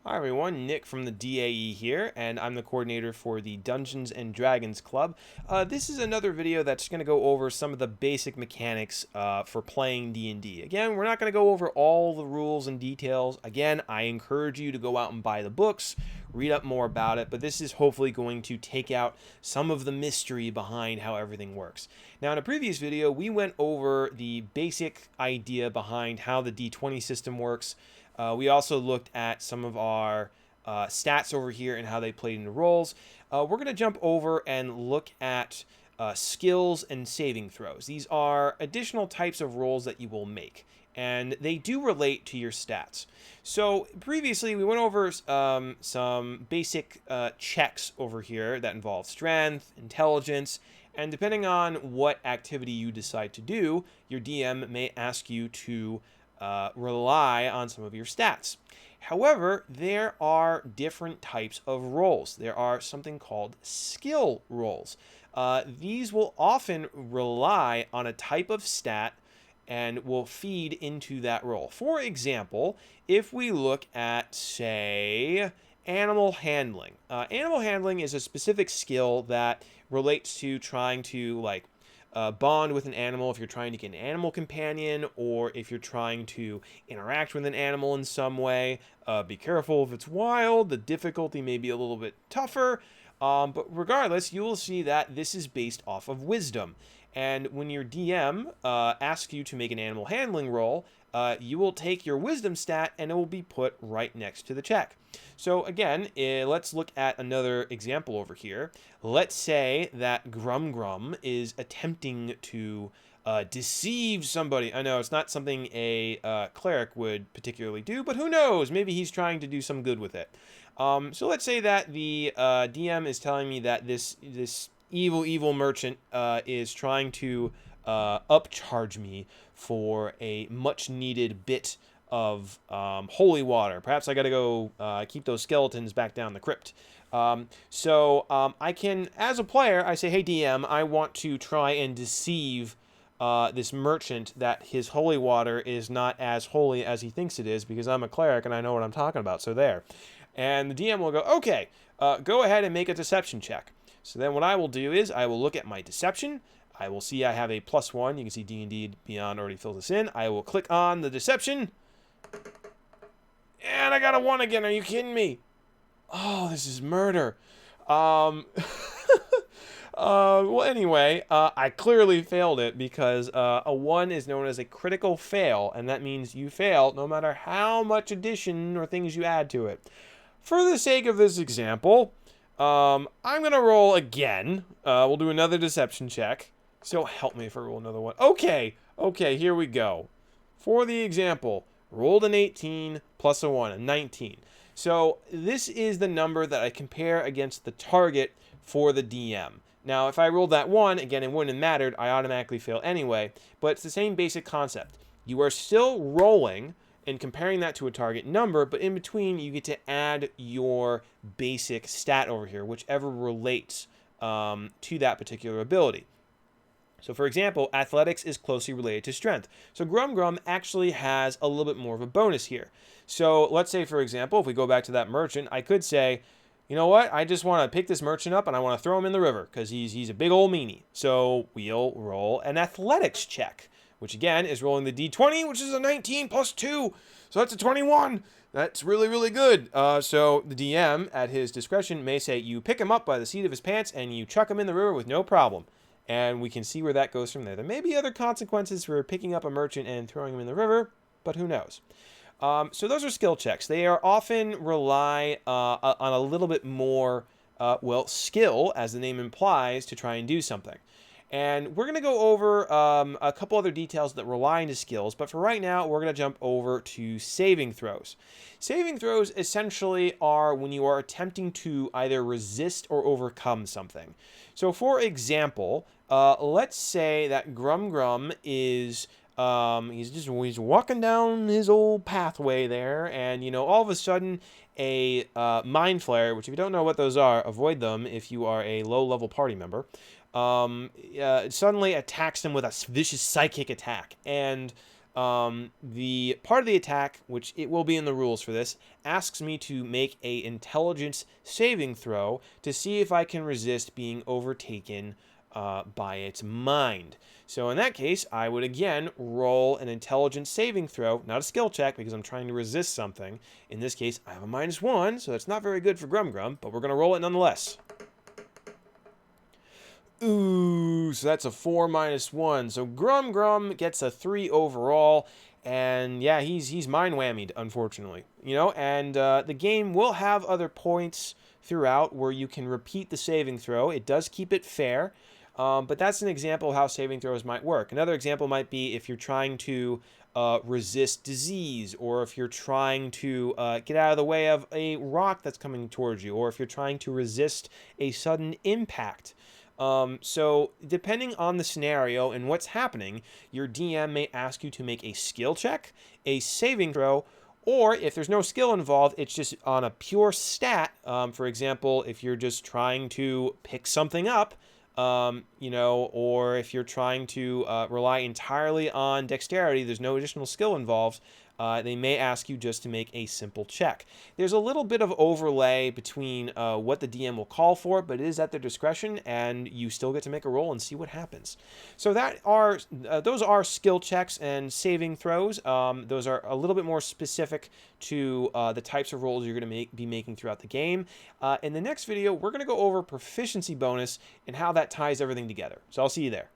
Hi everyone, Nick from the DAE here, and I'm the coordinator for the Dungeons and Dragons Club. This is another video that's going to go over some of the basic mechanics for playing D&D. Again, we're not going to go over all the rules and details. Again, I encourage you to go out and buy the books, read up more about it, but this is hopefully going to take out some of the mystery behind how everything works. Now, in a previous video, we went over the basic idea behind how the D20 system works. We also looked at some of our stats over here and how they played into roles. We're going to jump over and look at skills and saving throws. These are additional types of rolls that you will make, and they do relate to your stats. So previously, we went over some basic checks over here that involve strength, intelligence, and depending on what activity you decide to do, your DM may ask you to rely on some of your stats. However, there are different types of rolls. There are something called skill rolls. These will often rely on a type of stat and will feed into that roll. For example, if we look at, say, animal handling. Animal handling is a specific skill that relates to trying to, bond with an animal if you're trying to get an animal companion, or if you're trying to interact with an animal in some way. Be careful if it's wild. The difficulty may be a little bit tougher. But regardless, you will see that this is based off of wisdom. And when your DM asks you to make an animal handling roll, you will take your wisdom stat and it will be put right next to the check. So again, let's look at another example over here. Let's say that Grum Grum is attempting to deceive somebody. I know it's not something a cleric would particularly do, but who knows? Maybe he's trying to do some good with it. So let's say that the DM is telling me that this evil merchant is trying to upcharge me for a much needed bit of holy water. Perhaps I gotta go keep those skeletons back down the crypt. I can, as a player, I say, hey DM, I want to try and deceive this merchant that his holy water is not as holy as he thinks it is, because I'm a cleric and I know what I'm talking about, so there. And the DM will go, okay, go ahead and make a deception check. So then what I will do is I will look at my deception. I will see I have a +1. You can see D&D Beyond already filled this in. I will click on the deception. And I got a 1 again. Are you kidding me? Oh, this is murder. Well, anyway, I clearly failed it because a 1 is known as a critical fail, and that means you fail no matter how much addition or things you add to it. For the sake of this example, I'm going to roll again. We'll do another deception check. So help me if I roll another one. Okay, here we go. For the example, rolled an 18 plus a 1, a 19. So this is the number that I compare against the target for the DM. Now, if I rolled that 1, again, it wouldn't have mattered. I automatically fail anyway. But it's the same basic concept. You are still rolling and comparing that to a target number, but in between, you get to add your basic stat over here, whichever relates to that particular ability. So for example, athletics is closely related to strength. So Grum Grum actually has a little bit more of a bonus here. So let's say, for example, if we go back to that merchant, I could say, you know what? I just want to pick this merchant up and I want to throw him in the river because he's a big old meanie. So we'll roll an athletics check, which again is rolling the D20, which is a 19 plus 2. So that's a 21. That's really, really good. So the DM, at his discretion, may say you pick him up by the seat of his pants and you chuck him in the river with no problem. And we can see where that goes from there. There may be other consequences for picking up a merchant and throwing him in the river, but who knows? So those are skill checks. They are often rely on a little bit more, skill, as the name implies, to try and do something. And we're going to go over a couple other details that rely into skills, but for right now, we're going to jump over to saving throws. Saving throws essentially are when you are attempting to either resist or overcome something. So for example, let's say that Grum Grum is he's walking down his old pathway there, and all of a sudden a mind flare, which if you don't know what those are, avoid them if you are a low-level party member, suddenly attacks him with a vicious psychic attack, and the part of the attack, which it will be in the rules for this, asks me to make a intelligence saving throw to see if I can resist being overtaken by its mind. So in that case, I would again roll an intelligence saving throw, not a skill check because I'm trying to resist something. In this case, I have a -1, so that's not very good for Grum Grum, but we're going to roll it nonetheless. Ooh, so that's a 4 -1. So Grum Grum gets a 3 overall, and yeah, he's mind whammied, unfortunately. And the game will have other points throughout where you can repeat the saving throw. It does keep it fair, but that's an example of how saving throws might work. Another example might be if you're trying to resist disease, or if you're trying to get out of the way of a rock that's coming towards you, or if you're trying to resist a sudden impact. So depending on the scenario and what's happening, your DM may ask you to make a skill check, a saving throw, or if there's no skill involved, it's just on a pure stat. For example, if you're just trying to pick something up, or if you're trying to rely entirely on dexterity, there's no additional skill involved, they may ask you just to make a simple check. There's a little bit of overlay between what the DM will call for, but it is at their discretion, and you still get to make a roll and see what happens. So those are skill checks and saving throws. Those are a little bit more specific to the types of rolls you're going to be making throughout the game. In the next video, we're going to go over proficiency bonus and how that ties everything together. So I'll see you there.